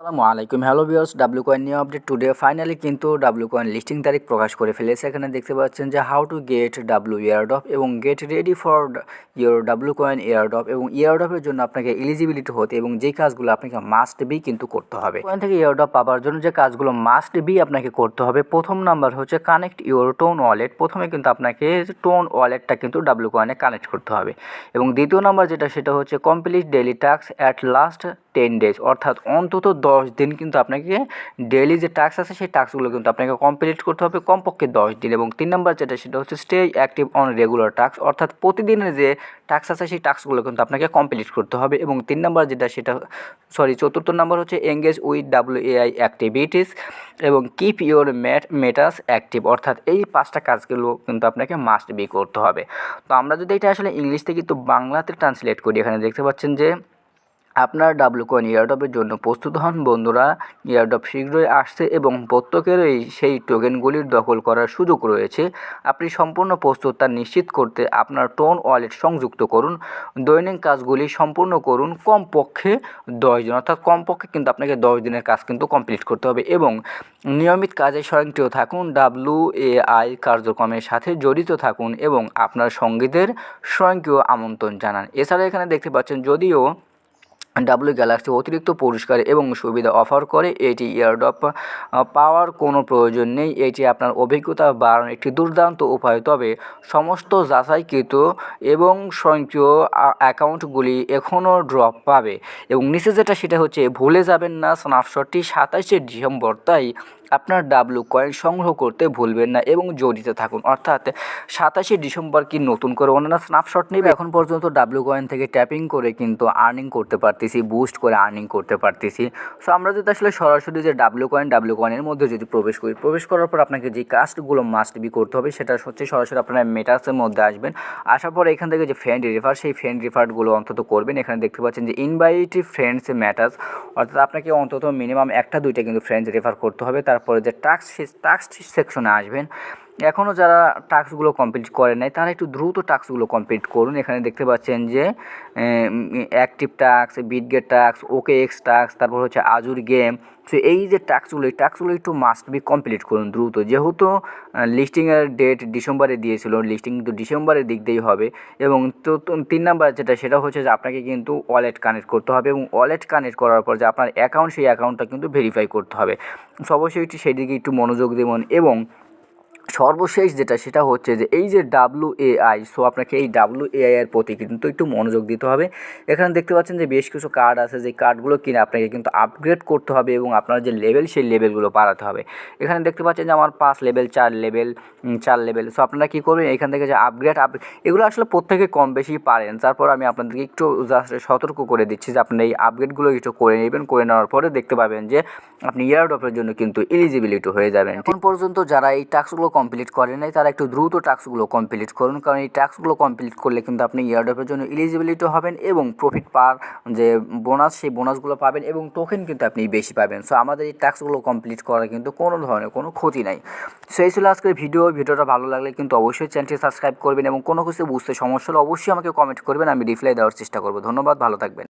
আসসালামু আলাইকুম, hello viewers, W coin new update today finally কিন্তু ডাব্লিউ কয়েন লিস্টিং তারিখ প্রকাশ করে ফেলেছে। এখানে দেখতে পাচ্ছেন যে how to get W airdrop এবং get ready for your W coin airdrop এবং এয়ারড্রপের জন্য আপনাকে এলিজিবিলিটি হতে এবং যে কাজগুলো আপনাকে মাস্ট বি কিন্তু করতে হবে। কয়েন থেকে এয়ারড্রপ পাওয়ার জন্য যে কাজগুলো মাস্ট বি আপনাকে করতে হবে, প্রথম নাম্বার হচ্ছে কানেক্ট ইউর টোন ওয়ালেট। প্রথমে কিন্তু আপনাকে টোন ওয়ালেটটা কিন্তু ডাব্লিউ কয়েনে কানেক্ট করতে হবে এবং দ্বিতীয় নাম্বার যেটা সেটা হচ্ছে complete daily task at last 10 days, অর্থাৎ অন্তত 10 দিন কিন্তু আপনাকে ডেইলি যে টাস্ক আছে সেই টাস্কগুলো কিন্তু আপনাকে কমপ্লিট করতে হবে, কমপক্ষে 10 দিন। এবং 3 নাম্বার যেটা সেটা হচ্ছে stay active on regular task, অর্থাৎ প্রতিদিনের যে টাস্ক আছে সেই টাস্কগুলো কিন্তু আপনাকে কমপ্লিট করতে হবে। এবং 3 নাম্বার যেটা সেটা চতুর্থ নাম্বার হচ্ছে এঙ্গেজ উইথ ডাব্লিউএআই অ্যাক্টিভিটিস এবং কিপ ইউর মেটাস অ্যাক্টিভ, অর্থাৎ এই 5টা কাজগুলো কিন্তু আপনাকে মাস্ট বি করতে হবে। তো আমরা যদি এটা আসলে ইংলিশ থেকে একটু বাংলাতে ট্রান্সলেট করি, এখানে দেখতে পাচ্ছেন যে আপনার ডাব্লিউ কয়েন এয়ারড্রপের জন্য প্রস্তুত হন বন্ধুরা, এয়ারড্রপ শীঘ্রই আসছে এবং প্রত্যেকেরই সেই টোকেনগুলির দখল করার সুযোগ রয়েছে। আপনি সম্পূর্ণ প্রস্তুত তা নিশ্চিত করতে আপনার টোন ওয়ালেট সংযুক্ত করুন, দৈনিক কাজগুলি সম্পূর্ণ করুন কমপক্ষে 10 দিন, অর্থাৎ কমপক্ষে কিন্তু আপনাকে 10 দিনের কাজ কিন্তু কমপ্লিট করতে হবে এবং নিয়মিত কাজে স্বয়ংক্রিয় থাকুন, ডাব্লিউএআই কার্যক্রমের সাথে জড়িত থাকুন এবং আপনার সঙ্গীদের স্বয়ংক্রিয় আমন্ত্রণ জানান। এছাড়া এখানে দেখতে পাচ্ছেন যদিও ডাব্লিউ গ্যালাক্সি অতিরিক্ত পুরস্কার এবং সুবিধা অফার করে, এটি এয়ারড্রপ পাওয়ার কোনো প্রয়োজন নেই। এটি আপনার অভিজ্ঞতা বাড়ানোর একটি দুর্দান্ত উপায়, তবে সমস্ত যাচাইকৃত এবং স্বয়ংক্রিয় অ্যাকাউন্টগুলি এখনও ড্রপ পাবে। এবং নিচে যেটা সেটা হচ্ছে ভুলে যাবেন না স্ন্যাপশটটি 27শে ডিসেম্বর, তাই আপনার ডাব্লিউ কয়েন সংগ্রহ করতে ভুলবেন না এবং জড়িত থাকুন, অর্থাৎ 27শে ডিসেম্বর কি নতুন করে অন্যান্য স্ন্যাপশট নেবে। এখন পর্যন্ত ডাব্লিউ কয়েন থেকে ট্যাপিং করে কিন্তু আর্নিং করতে পারতেছি, বুস্ট করে আর্নিং করতে পারতেছি। সো আমরা যদি আসলে সরাসরি যে ডাব্লিউ কয়েনের মধ্যে যদি প্রবেশ করার পর আপনাকে যে কাজগুলো মাস্ট বি করতে হবে সেটা হচ্ছে সরাসরি আপনারা মেটাসের মধ্যে আসবেন, আসার পর এখান থেকে যে ফ্রেন্ড রেফার, সেই ফ্রেন্ড রেফারগুলো অন্তত করবেন। এখানে দেখতে পাচ্ছেন যে ইনভাইট ফ্রেন্ডস ম্যাটার্স, অর্থাৎ আপনাকে অন্তত মিনিমাম 1-2টা কিন্তু ফ্রেন্ডস রেফার করতে হবে। তারপরে যে টাস্ক সেকশনে আসবেন, এখনও যারা টাস্কগুলো কমপ্লিট করে নাই তারা একটু দ্রুত টাস্কগুলো কমপ্লিট করুন। এখানে দেখতে পাচ্ছেন যে অ্যাক্টিভ টাস্ক, বিটগেট টাস্ক, ওকে এক্স টাস্ক, তারপর হচ্ছে আজুর গেম। সো এই যে টাস্কগুলো একটু মাস্ট বি কমপ্লিট করুন দ্রুত, যেহেতু লিস্টিংয়ের ডেট ডিসেম্বরে দিয়েছিল, লিস্টিং কিন্তু ডিসেম্বরের দিক দিয়েই হবে। এবং তো 3 নাম্বার যেটা সেটা হচ্ছে যে আপনাকে কিন্তু ওয়ালেট কানেক্ট করতে হবে এবং ওয়ালেট কানেক্ট করার পর যে আপনার অ্যাকাউন্ট, সেই অ্যাকাউন্টটা কিন্তু ভেরিফাই করতে হবে। সো অবশ্যই সেই দিকে একটু মনোযোগ দেবেন। এবং সর্বশেষ যেটা সেটা হচ্ছে যে এই যে ডাব্লিউএআই, সো আপনাকে এই ডাব্লিউএআই এর প্রতি কিন্তু একটু মনোযোগ দিতে হবে। এখানে দেখতে পাচ্ছেন যে বেশ কিছু কার্ড আছে, যে কার্ডগুলো কিনে আপনাকে কিন্তু আপগ্রেড করতে হবে এবং আপনার যে লেভেল সেই লেভেলগুলো বাড়াতে হবে। এখানে দেখতে পাচ্ছেন যে আমার 5 লেভেল, 4 লেভেল। সো আপনারা কী করবেন, এখান থেকে যে আপগ্রেড এগুলো আসলে প্রত্যেকে কম বেশি পারেন। তারপর আমি আপনাদেরকে একটু জাস্ট সতর্ক করে দিচ্ছি যে আপনারা এই আপগ্রেডগুলো একটু করে নেবেন, করে নেওয়ার পরে দেখতে পাবেন যে আপনি এয়ারড্রপের জন্য কিন্তু এলিজিবিলিটি হয়ে যাবেন। এখন পর্যন্ত যারা এই টাস্কগুলো কমপ্লিট করেন নাই তারা একটু দ্রুত টাস্কগুলো কমপ্লিট করুন, কারণ এই টাস্কগুলো কমপ্লিট করলে কিন্তু আপনি এয়ারড্রপের জন্য এলিজিবিলিটি হবেন এবং প্রফিট পার যে বোনাস, সেই বোনাসগুলো পাবেন এবং টোকেন কিন্তু আপনি বেশি পাবেন। সো আমাদের এই টাস্কগুলো কমপ্লিট করা কিন্তু কোনো ধরনের কোনো ক্ষতি নাই। সো এই ছিল আজকের ভিডিওটা ভালো লাগলে কিন্তু অবশ্যই চ্যানেলটি সাবস্ক্রাইব করবেন এবং কোনো কিছু বুঝতে সমস্যা হলে অবশ্যই আমাকে কমেন্ট করবেন, আমি রিপ্লাই দেওয়ার চেষ্টা করব। ধন্যবাদ, ভালো থাকবেন।